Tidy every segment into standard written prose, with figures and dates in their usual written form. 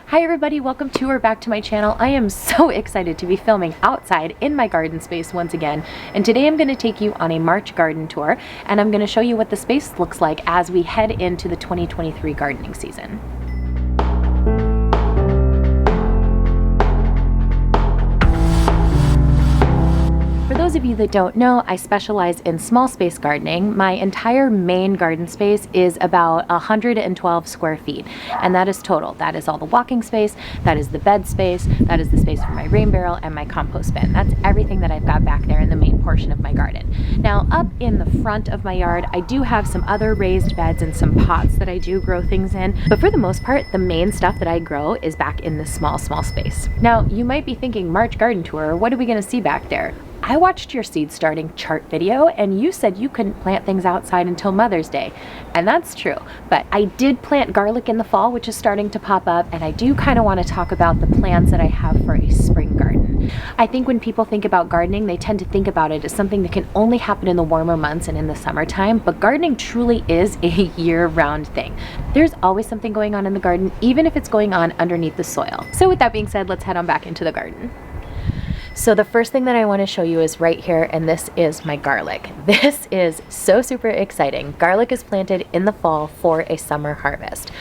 Hi everybody, welcome to or back to my channel. I am so excited to be filming outside in my garden space once again, and today I'm going to take you on a March garden tour, and I'm going to show you what the space looks like as we head into the 2023 gardening season. For those of you that don't know, I specialize in small space gardening. My entire main garden space is about 112 square feet, and that is total. That is all the walking space, that is the bed space, that is the space for my rain barrel and my compost bin. That's everything that I've got back there in the main portion of my garden. Now, up in the front of my yard, I do have some other raised beds and some pots that I do grow things in, but for the most part, the main stuff that I grow is back in this small space. Now, you might be thinking, March garden tour, what are we gonna see back there? I watched your seed starting chart video and you said you couldn't plant things outside until Mother's Day. And that's true, but I did plant garlic in the fall, which is starting to pop up, and I do kind of want to talk about the plans that I have for a spring garden. I think when people think about gardening, they tend to think about it as something that can only happen in the warmer months and in the summertime, but gardening truly is a year-round thing. There's always something going on in the garden, even if it's going on underneath the soil. So with that being said, let's head on back into the garden. So the first thing that I want to show you is right here, and this is my garlic. This is so super exciting. Garlic is planted in the fall for a summer harvest.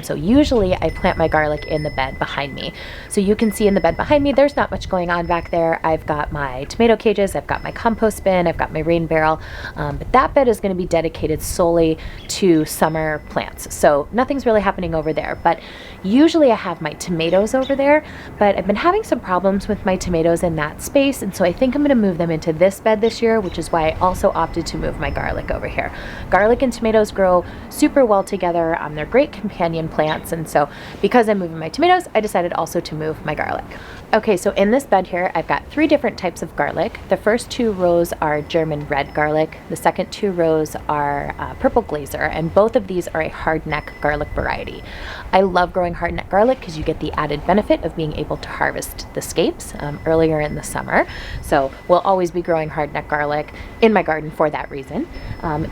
So usually I plant my garlic in the bed behind me. So you can see in the bed behind me, there's not much going on back there. I've got my tomato cages, I've got my compost bin, I've got my rain barrel, but that bed is going to be dedicated solely to summer plants. So nothing's really happening over there, but usually I have my tomatoes over there, but I've been having some problems with my tomatoes in that space, and so I think I'm going to move them into this bed this year, which is why I also opted to move my garlic over here. Garlic and tomatoes grow super well together. They're great companion plants, and so because I'm moving my tomatoes, I decided also to move my garlic. Okay, so in this bed here, I've got 3 different types of garlic. The first 2 rows are German red garlic. The second 2 rows are purple glazer, and both of these are a hardneck garlic variety. I love growing hardneck garlic because you get the added benefit of being able to harvest the scapes earlier in the summer. So we'll always be growing hardneck garlic in my garden for that reason.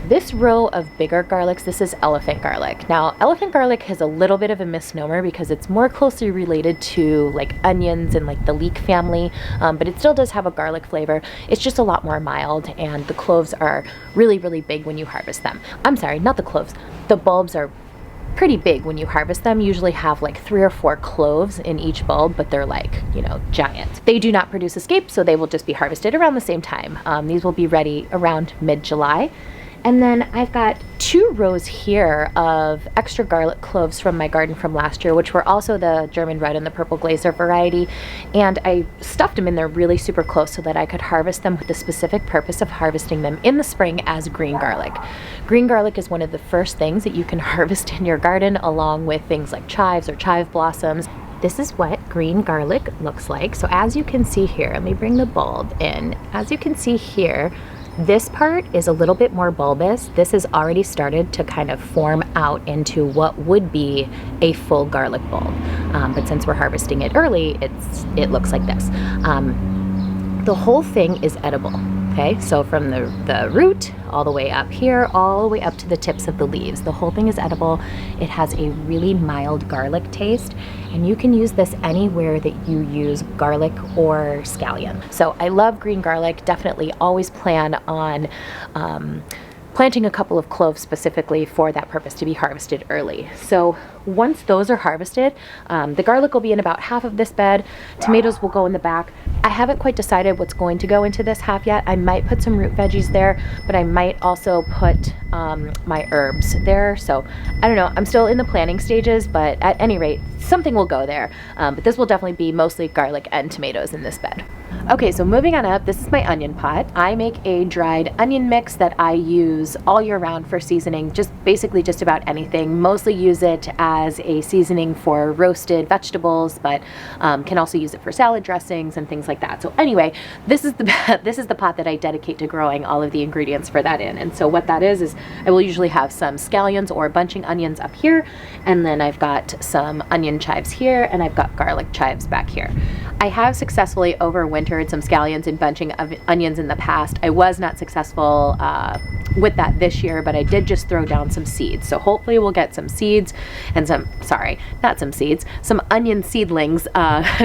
This row of bigger garlics, this is elephant garlic. Now, elephant garlic is a little bit of a misnomer because it's more closely related to like onions and like the leek family, but it still does have a garlic flavor. It's just a lot more mild, and the cloves are really, really big when you harvest them. I'm sorry, not the cloves. The bulbs are pretty big when you harvest them. Usually have like 3 or 4 cloves in each bulb, but they're like, you know, giant. They do not produce a scape, so they will just be harvested around the same time. These will be ready around mid-July. And then I've got 2 rows here of extra garlic cloves from my garden from last year, which were also the German red and the purple glazer variety. And I stuffed them in there really super close so that I could harvest them with the specific purpose of harvesting them in the spring as green garlic. Green garlic is one of the first things that you can harvest in your garden, along with things like chives or chive blossoms. This is what green garlic looks like. So as you can see here, let me bring the bulb in. As you can see here, this part is a little bit more bulbous. This has already started to kind of form out into what would be a full garlic bulb. But since we're harvesting it early, it looks like this. The whole thing is edible. Okay, so from the root all the way up here, all the way up to the tips of the leaves. The whole thing is edible. It has a really mild garlic taste, and you can use this anywhere that you use garlic or scallion. So I love green garlic. Definitely always plan on planting a couple of cloves specifically for that purpose to be harvested early. So once those are harvested, the garlic will be in about half of this bed. Tomatoes will go in the back. I haven't quite decided what's going to go into this half yet. I might put some root veggies there, but I might also put my herbs there. So I don't know, I'm still in the planning stages, but at any rate, something will go there. But this will definitely be mostly garlic and tomatoes in this bed. Okay, so moving on up, this is my onion pot. I make a dried onion mix that I use all year round for seasoning, basically just about anything. Mostly use it as a seasoning for roasted vegetables, but can also use it for salad dressings and things like that. So anyway, this is the pot that I dedicate to growing all of the ingredients for that in. And so what that is I will usually have some scallions or bunching onions up here, and then I've got some onion chives here, and I've got garlic chives back here. I have successfully overwintered some scallions and bunching of onions in the past. I was not successful with that this year, but I did just throw down some seeds. So hopefully we'll get some seeds and some onion seedlings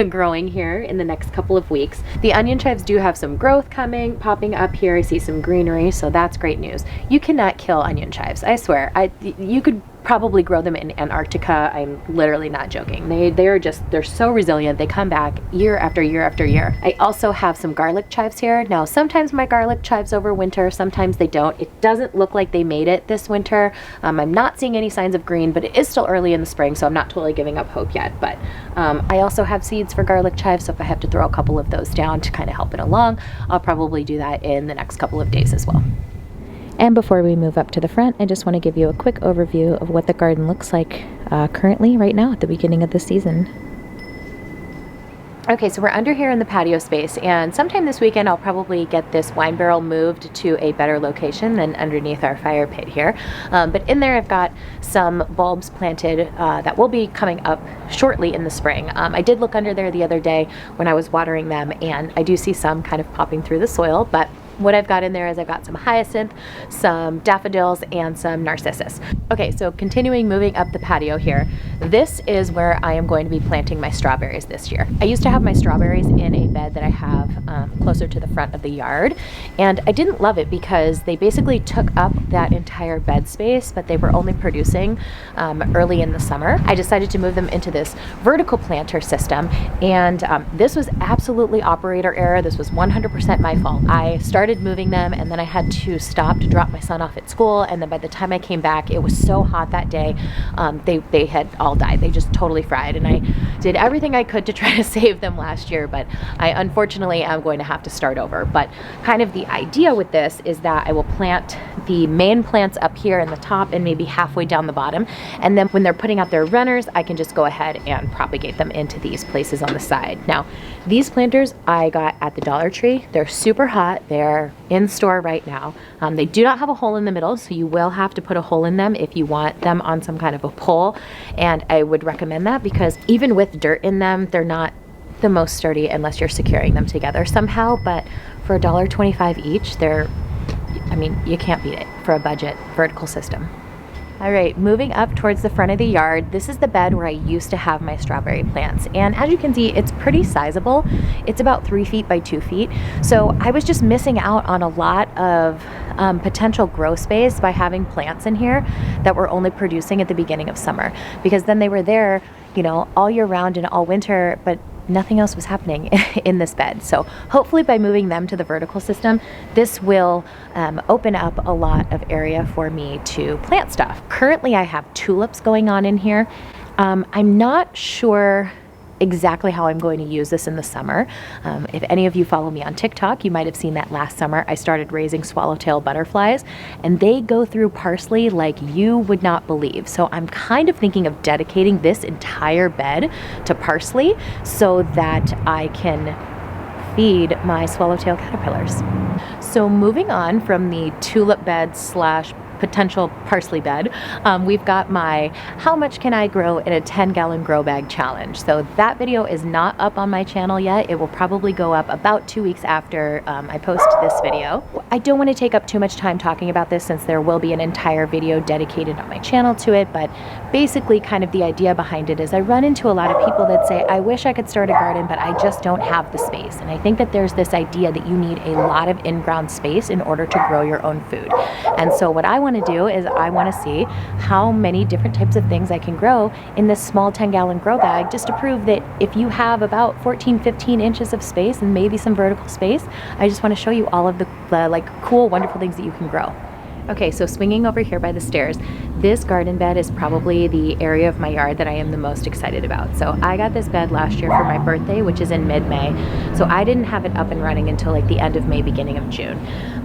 growing here in the next couple of weeks. The onion chives do have some growth popping up here. I see some greenery, so that's great news. You cannot kill onion chives, I swear. You could probably grow them in Antarctica. I'm literally not joking. They're so resilient. They come back year after year after year. I also have some garlic chives here. Now, sometimes my garlic chives overwinter, sometimes they don't. It doesn't look like they made it this winter. I'm not seeing any signs of green, but it is still early in the spring, so I'm not totally giving up hope yet. But I also have seeds for garlic chives, so if I have to throw a couple of those down to kind of help it along, I'll probably do that in the next couple of days as well. And before we move up to the front, I just want to give you a quick overview of what the garden looks like currently right now at the beginning of the season. Okay, so we're under here in the patio space, and sometime this weekend I'll probably get this wine barrel moved to a better location than underneath our fire pit here. But in there I've got some bulbs planted that will be coming up shortly in the spring. I did look under there the other day when I was watering them, and I do see some kind of popping through the soil, but what I've got in there is I've got some hyacinth, some daffodils, and some narcissus. Okay, so moving up the patio here, this is where I am going to be planting my strawberries this year. I used to have my strawberries in a bed that I have closer to the front of the yard, and I didn't love it because they basically took up that entire bed space, but they were only producing early in the summer. I decided to move them into this vertical planter system, and this was absolutely operator error. This was 100% my fault. I started moving them, and then I had to stop to drop my son off at school, and then by the time I came back, it was so hot that day, they had all died. They just totally fried, and I did everything I could to try to save them last year, but I unfortunately am going to have to start over. But kind of the idea with this is that I will plant the main plants up here in the top and maybe halfway down the bottom, and then when they're putting out their runners, I can just go ahead and propagate them into these places on the side. Now, these planters I got at the Dollar Tree. They're super hot. They're in store right now. They do not have a hole in the middle, so you will have to put a hole in them if you want them on some kind of a pole, and I would recommend that because even with dirt in them, they're not the most sturdy unless you're securing them together somehow. But for $1.25 each, you can't beat it for a budget vertical system. All right, moving up towards the front of the yard, this is the bed where I used to have my strawberry plants. And as you can see, it's pretty sizable. It's about 3 feet by 2 feet. So I was just missing out on a lot of potential grow space by having plants in here that were only producing at the beginning of summer, because then they were there, all year round and all winter, but nothing else was happening in this bed. So hopefully by moving them to the vertical system, this will open up a lot of area for me to plant stuff. Currently I have tulips going on in here. I'm not sure exactly how I'm going to use this in the summer. If any of you follow me on TikTok, you might have seen that last summer I started raising swallowtail butterflies, and they go through parsley like you would not believe. So I'm kind of thinking of dedicating this entire bed to parsley so that I can feed my swallowtail caterpillars. So moving on from the tulip bed slash potential parsley bed, we've got my how much can I grow in a 10-gallon grow bag challenge. So that video is not up on my channel yet. It will probably go up about 2 weeks after I post this video. I don't want to take up too much time talking about this since there will be an entire video dedicated on my channel to it, but basically kind of the idea behind it is I run into a lot of people that say, I wish I could start a garden, but I just don't have the space. And I think that there's this idea that you need a lot of in-ground space in order to grow your own food. And so what I want to do is I want to see how many different types of ththings I can grow in this small 10-gallon grow bag, just to prove that if you have about 14-15 inches of space and maybe some vertical space, I just want to show you all of the like cool, wonderful things that you can grow. Okay, so swinging over here by the stairs, this garden bed is probably the area of my yard that I am the most excited about. So I got this bed last year for my birthday, which is in mid-May. So I didn't have it up and running until like the end of May, beginning of June.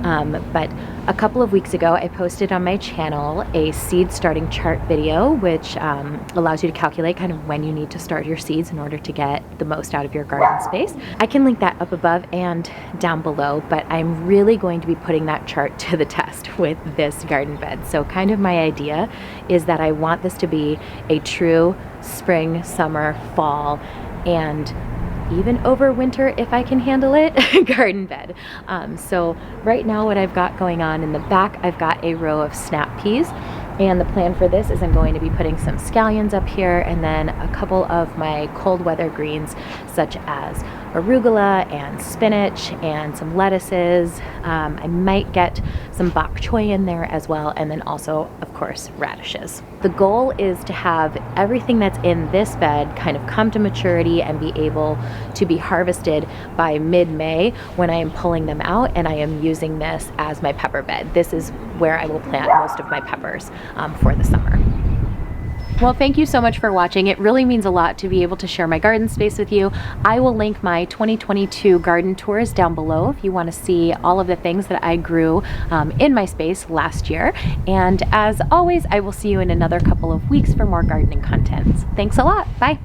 But a couple of weeks ago, I posted on my channel a seed starting chart video, which allows you to calculate kind of when you need to start your seeds in order to get the most out of your garden space. I can link that up above and down below, but I'm really going to be putting that chart to the test with this garden bed. So kind of my idea is that I want this to be a true spring, summer, fall, and even overwinter if I can handle it, garden bed. So right now what I've got going on in the back, I've got a row of snap peas. And the plan for this is I'm going to be putting some scallions up here and then a couple of my cold weather greens such as arugula and spinach and some lettuces. I might get some bok choy in there as well, and then also, of course, radishes. The goal is to have everything that's in this bed kind of come to maturity and be able to be harvested by mid-May when I am pulling them out and I am using this as my pepper bed. This is where I will plant most of my peppers for the summer. Well, thank you so much for watching. It really means a lot to be able to share my garden space with you. I will link my 2022 garden tours down below if you want to see all of the things that I grew in my space last year. And as always, I will see you in another couple of weeks for more gardening content. Thanks a lot. Bye.